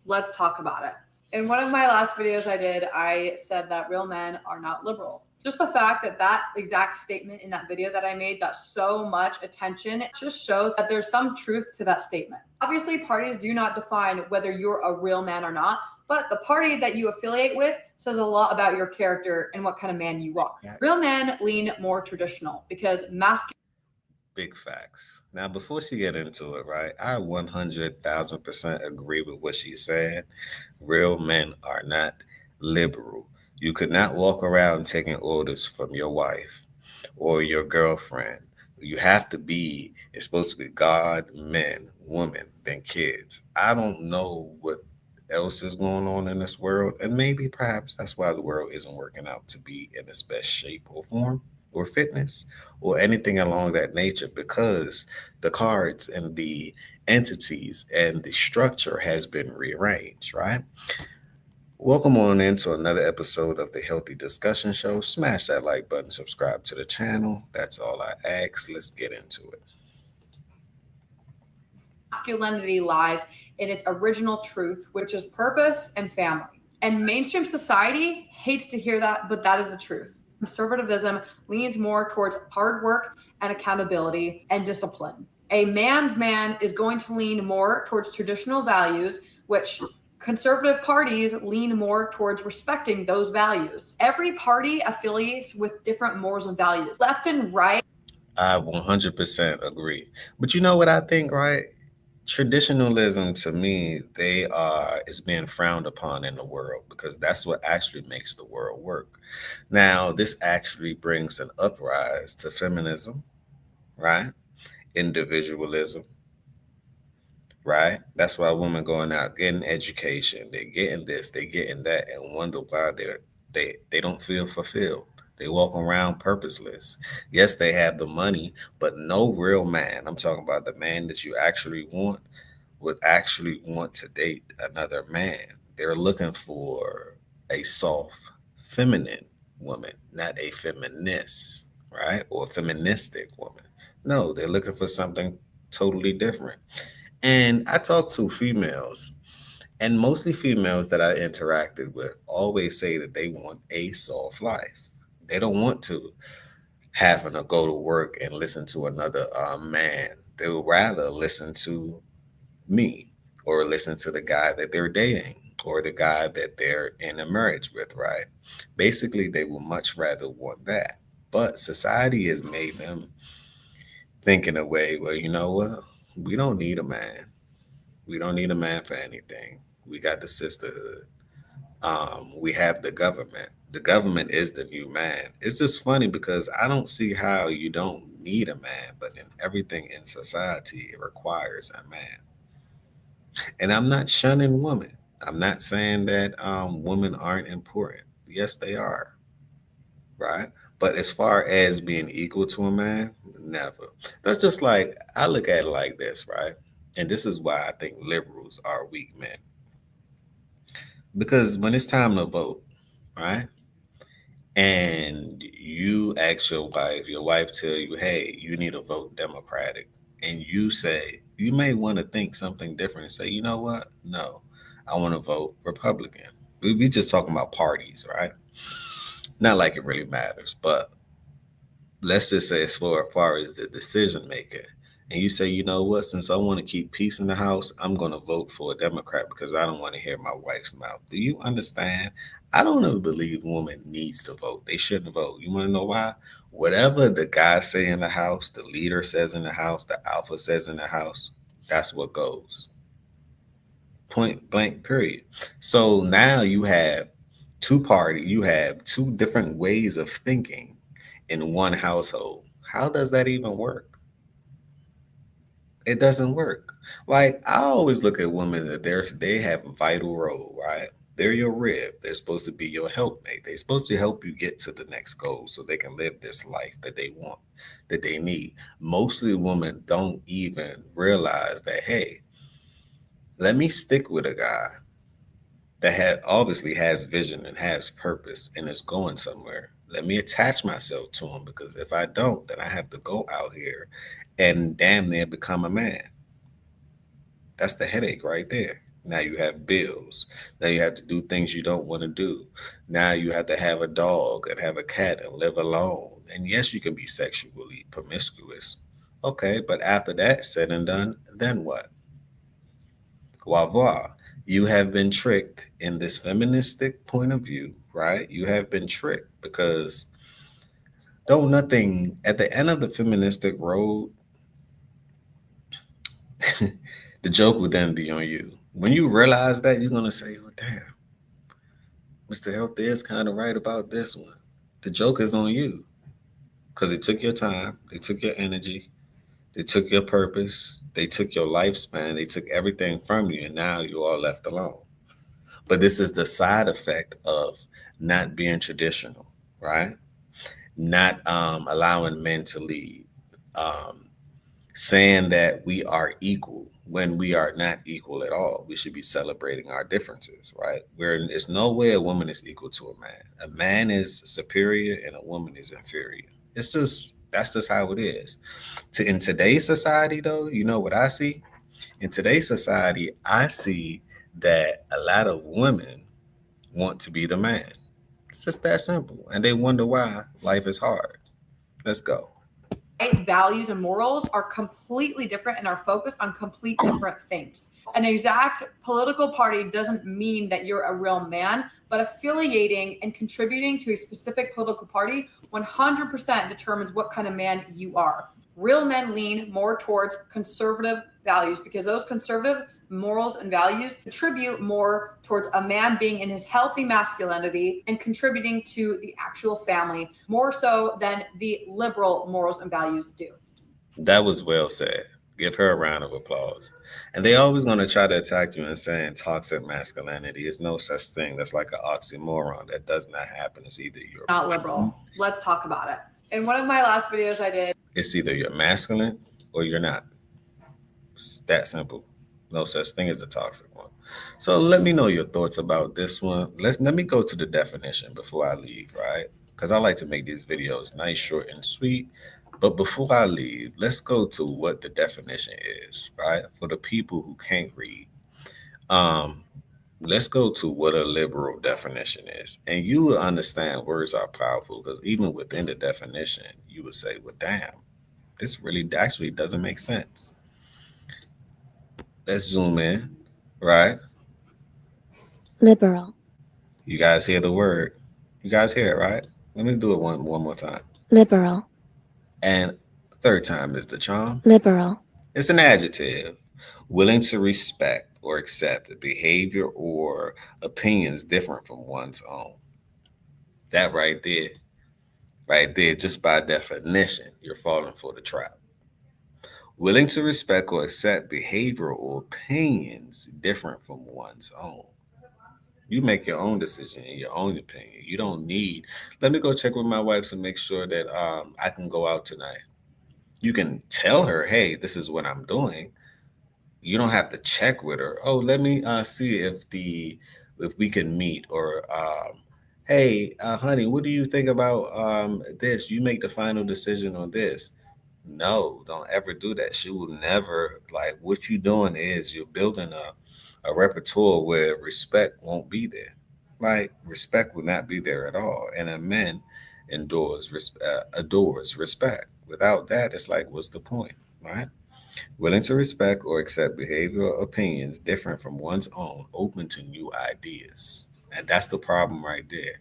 Let's talk about it. In one of my last videos I did, I said that real men are not liberal. Just the fact that that exact statement in that video that I made got so much attention just shows that there's some truth to that statement. Obviously, parties do not define whether you're a real man or not, but the party that you affiliate with says a lot about your character and what kind of man you are. Real men lean more traditional because masculine. Big facts. Now, before she get into it, right, I 100,000% agree with what she's saying. Real men are not liberal. You could not walk around taking orders from your wife or your girlfriend. You have to be, it's supposed to be God, men, women, then kids. I don't know what else is going on in this world, and maybe perhaps that's why the world isn't working out to be in its best shape or form or fitness or anything along that nature, because the cards and the entities and the structure has been rearranged, right? Welcome on into another episode of the Healthy Discussion Show. Smash that like button, subscribe to the channel. That's all I ask. Let's get into it. Masculinity lies in its original truth, which is purpose and family. And mainstream society hates to hear that, but that is the truth. Conservatism leans more towards hard work and accountability and discipline. A man's man is going to lean more towards traditional values, which conservative parties lean more towards respecting those values. Every party affiliates with different morals and values. Left and right. I 100% agree. But you know what I think, right? Traditionalism to me, they are is being frowned upon in the world because that's what actually makes the world work. Now, this actually brings an uprise to feminism, right? Individualism, right? That's why women going out getting education, they're getting this, they're getting that, and wonder why they don't feel fulfilled. They walk around purposeless. Yes, they have the money, but no real man. I'm talking about the man that you actually want would actually want to date another man. They're looking for a soft, feminine woman, not a feminist, right? Or feministic woman. No, they're looking for something totally different. And I talk to females, and mostly females that I interacted with always say that they want a soft life. They don't want to having to go to work and listen to another man. They would rather listen to me or listen to the guy that they're dating or the guy that they're in a marriage with, right? Basically, they will much rather want that. But society has made them think in a way where, you know what? We don't need a man. We don't need a man for anything. We got the sisterhood. We have the government. The government is the new man. It's just funny because I don't see how you don't need a man, but in everything in society, it requires a man. And I'm not shunning women. I'm not saying that women aren't important. Yes, they are, right? But as far as being equal to a man, never. That's just like, I look at it like this, right? And this is why I think liberals are weak men. Because when it's time to vote, right? And you ask your wife tell you, hey, you need to vote Democratic. And you say, you may want to think something different and say, you know what? No, I want to vote Republican. We just talking about parties, right? Not like it really matters, but let's just say as far as the decision making, and you say, you know what, since I want to keep peace in the house, I'm going to vote for a Democrat because I don't want to hear my wife's mouth. Do you understand? I don't ever believe women needs to vote. They shouldn't vote. You want to know why? Whatever the guy say in the house, the leader says in the house, the alpha says in the house, that's what goes. Point blank, period. So now you have two different ways of thinking in one household. How does that even work? It doesn't work. Like I always look at women that they have a vital role, right? They're your rib. They're supposed to be your helpmate. They're supposed to help you get to the next goal so they can live this life that they want, that they need. Mostly women don't even realize that, hey, let me stick with a guy that obviously has vision and has purpose and is going somewhere. Let me attach myself to him because if I don't, then I have to go out here and damn near become a man. That's the headache right there. Now you have bills. Now you have to do things you don't want to do. Now you have to have a dog and have a cat and live alone. And yes, you can be sexually promiscuous. Okay, but after that said and done, then what? Au revoir. You have been tricked in this feministic point of view, right? You have been tricked because don't nothing at the end of the feministic road, the joke would then be on you. When you realize that, you're gonna say, "Oh damn, Mr. Health is kind of right about this one." The joke is on you because they took your time, they took your energy, they took your purpose, they took your lifespan, they took everything from you, and now you are left alone. But this is the side effect of not being traditional, right? Not allowing men to lead, um, saying that we are equal when we are not equal at all. We should be celebrating our differences, right? Where there's no way a woman is equal to a man. A man is superior and a woman is inferior. It's just that's just how it is. In today's society, though, you know what I see? In today's society, I see that a lot of women want to be the man. It's just that simple. And they wonder why life is hard. Let's go. Right? Values and morals are completely different and are focused on complete different things. An exact political party doesn't mean that you're a real man, but affiliating and contributing to a specific political party 100% determines what kind of man you are. Real men lean more towards conservative values because those conservative morals and values contribute more towards a man being in his healthy masculinity and contributing to the actual family more so than the liberal morals and values do. That was well said. Give her a round of applause. And they always going to try to attack you and saying toxic masculinity is no such thing. That's like an oxymoron. That does not happen. It's either you're Not liberal. Let's talk about it. In one of my last videos I did, it's either you're masculine or you're not. It's that simple. No such thing as a toxic one. So let me know your thoughts about this one. Let me go to the definition before I leave, right? Because I like to make these videos nice, short, and sweet. But before I leave, let's go to what the definition is, right? For the people who can't read. Um, let's go to what a liberal definition is. And you will understand words are powerful because even within the definition, you would say, well, damn, this really actually doesn't make sense. Let's zoom in, right? Liberal. You guys hear the word. You guys hear it, right? Let me do it one more time. Liberal. And third time is the charm. Liberal. It's an adjective, willing to respect or accept a behavior or opinions different from one's own. That right there, just by definition, you're falling for the trap. Willing to respect or accept behavior or opinions different from one's own. You make your own decision and your own opinion. You don't need. Let me go check with my wife to make sure that I can go out tonight. You can tell her, hey, this is what I'm doing. You don't have to check with her. Oh, let me see if we can meet or hey, honey, what do you think about this? You make the final decision on this. No, don't ever do that. She will never like what you're doing is you're building a repertoire where respect won't be there. Like respect will not be there at all. And a man adores respect. Without that, it's like, what's the point, right? Willing to respect or accept behavioral opinions different from one's own, open to new ideas. And that's the problem right there.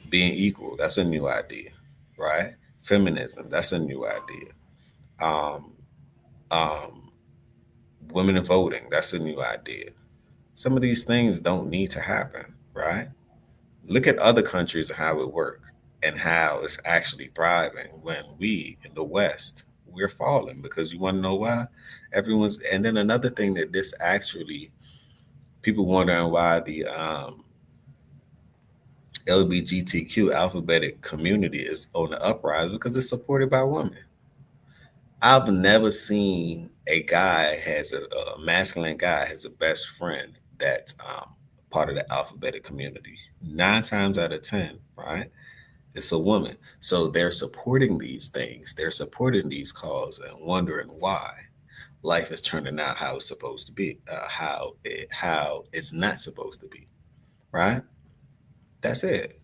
Being equal, that's a new idea, right? Feminism, that's a new idea. Um, um, Women in voting, that's a new idea. Some of these things don't need to happen, right? Look at other countries and how it works and how it's actually thriving when we in the West, we're falling because you want to know why? Everyone's, and then another thing that this actually, people wondering why the LGBTQ alphabetic community is on the uprise because it's supported by women. I've never seen a guy a masculine guy has a best friend that's part of the alphabetic community. 9 times out of 10, right? It's a woman. So they're supporting these things. They're supporting these causes and wondering why. life is turning out how it's supposed to be, how it's not supposed to be, right? That's it.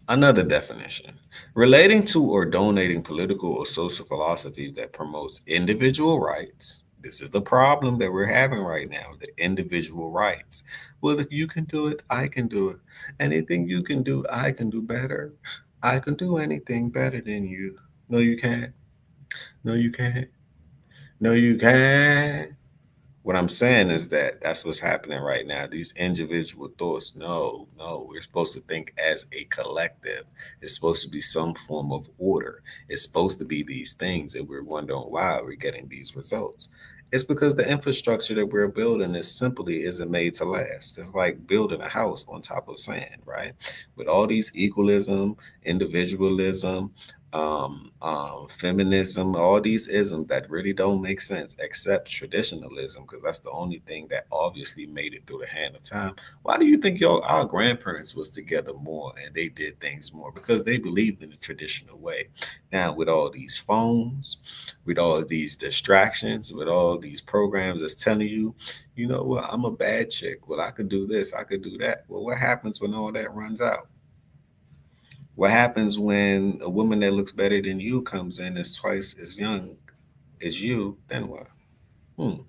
Another definition: relating to or donating political or social philosophies that promotes individual rights. This is the problem that we're having right now, the individual rights. Well, if you can do it, I can do it. Anything you can do, I can do better. I can do anything better than you. No, you can't. No, you can't. No, you can't. What I'm saying is that that's what's happening right now. These individual thoughts, no, no, we're supposed to think as a collective. It's supposed to be some form of order. It's supposed to be these things, and we're wondering why we're getting these results. It's because the infrastructure that we're building is simply isn't made to last. It's like building a house on top of sand, right? With all these equalism, individualism, feminism, all these isms that really don't make sense, except traditionalism, because that's the only thing that obviously made it through the hand of time. Why do you think our grandparents was together more and they did things more? Because they believed in the traditional way. Now, with all these phones, with all these distractions, with all these programs that's telling you, you know what, I'm a bad chick. Well, I could do this, I could do that. Well, what happens when all that runs out? What happens when a woman that looks better than you comes in is twice as young as you? Then what? Hmm.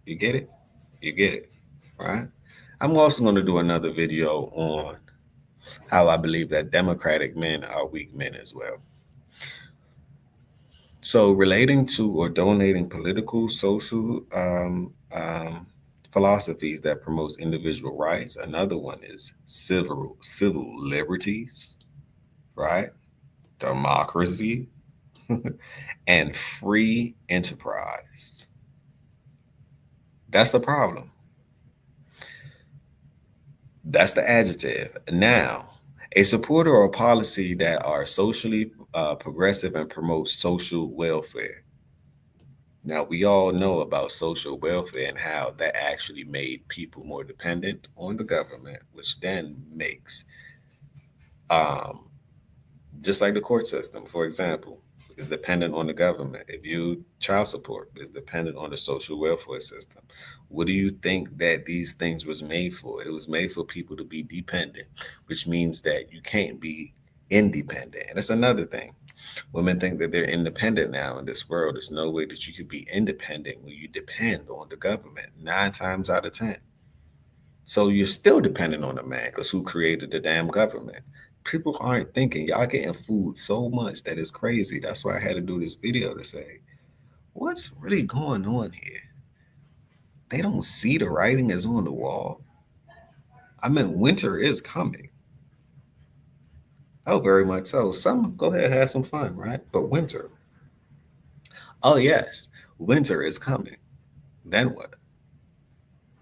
You get it? You get it, right? I'm also going to do another video on how I believe that Democratic men are weak men as well. So, relating to or donating political, social philosophies that promotes individual rights. Another one is civil liberties, right? Democracy, and free enterprise. That's the problem. That's the adjective. Now, a supporter or policy that are socially progressive and promote social welfare. Now, we all know about social welfare and how that actually made people more dependent on the government, which then makes um, just like the court system, for example, is dependent on the government. If you child support is dependent on the social welfare system. What do you think that these things was made for? It was made for people to be dependent, which means that you can't be independent. And that's another thing. Women think that they're independent now in this world. There's no way that you could be independent when you depend on the government 9 times out of 10. So you're still dependent on a man because who created the damn government? People aren't thinking. Y'all getting food so much that it's crazy. That's why I had to do this video to say, what's really going on here? They don't see the writing is on the wall. I mean, winter is coming. Oh, very much so. Some go ahead have some fun, right? But winter. Oh yes, winter is coming. Then what?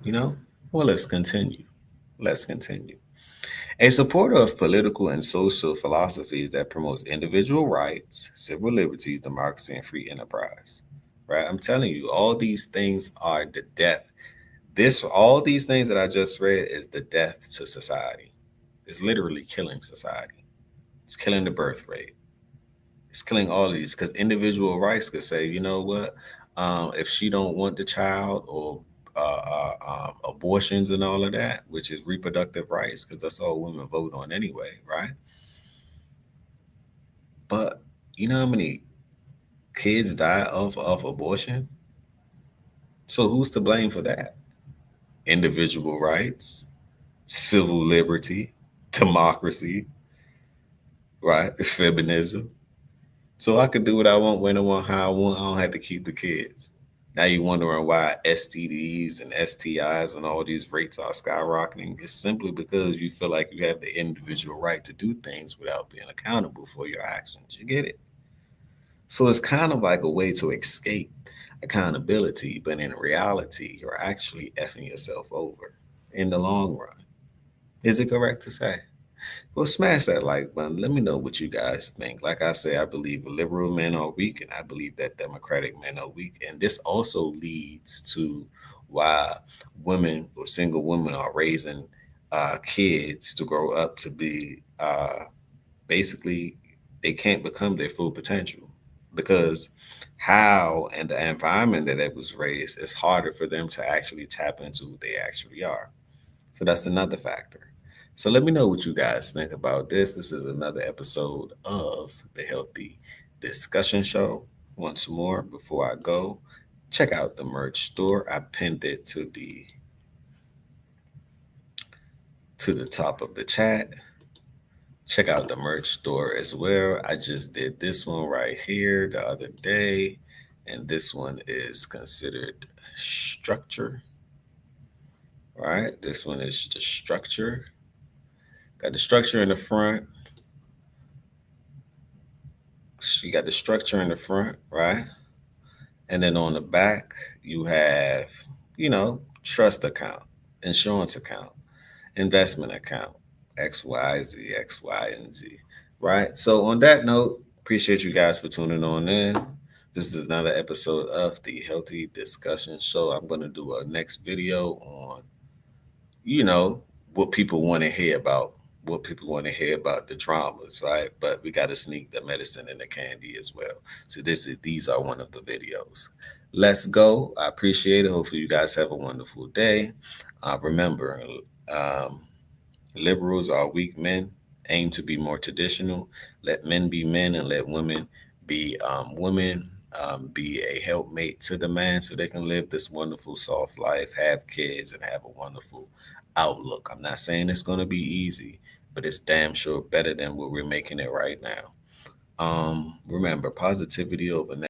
You know? Well, let's continue. Let's continue. A supporter of political and social philosophies that promotes individual rights, civil liberties, democracy, and free enterprise. Right? I'm telling you, all these things are the death. All these things that I just read is the death to society. It's literally killing society. It's killing the birth rate. It's killing all of these because individual rights could say, you know what, if she don't want the child or abortions and all of that, which is reproductive rights, because that's all women vote on anyway, right? But you know how many kids die of abortion? So who's to blame for that? Individual rights, civil liberty, democracy, right? Feminism. So I could do what I want, when I want, how I want. I don't have to keep the kids. Now you're wondering why STDs and STIs and all these rates are skyrocketing. It's simply because you feel like you have the individual right to do things without being accountable for your actions. You get it? So it's kind of like a way to escape accountability, but in reality, you're actually effing yourself over in the long run. Is it correct to say? Well, smash that like button. Let me know what you guys think. Like I say, I believe liberal men are weak, and I believe that democratic men are weak. And this also leads to why women or single women are raising kids to grow up to be basically they can't become their full potential. because how and the environment that it was raised is harder for them to actually tap into who they actually are. So that's another factor. So let me know what you guys think about this. This is another episode of the Healthy Discussion Show. Once more, before I go, check out the merch store. I pinned it to the top of the chat. Check out the merch store as well. I just did this one right here the other day, and this one is considered structure. Right, this one is the structure. Got the structure in the front. You got the structure in the front, right? And then on the back, you have, trust account, insurance account, investment account, X, Y, Z, X, Y, and Z, right? So on that note, appreciate you guys for tuning on in. This is another episode of the Healthy Discussion Show. I'm going to do a next video on, you know, what people want to hear about, the dramas, right? But we got to sneak the medicine and the candy as well. So these are one of the videos. Let's go. I appreciate it. Hopefully you guys have a wonderful day. Remember, um, liberals are weak men. Aim to be more traditional. Let men be men and let women be women. Be a helpmate to the man so they can live this wonderful, soft life, have kids, and have a wonderful outlook. I'm not saying it's going to be easy, but it's damn sure better than what we're making it right now. Remember, positivity over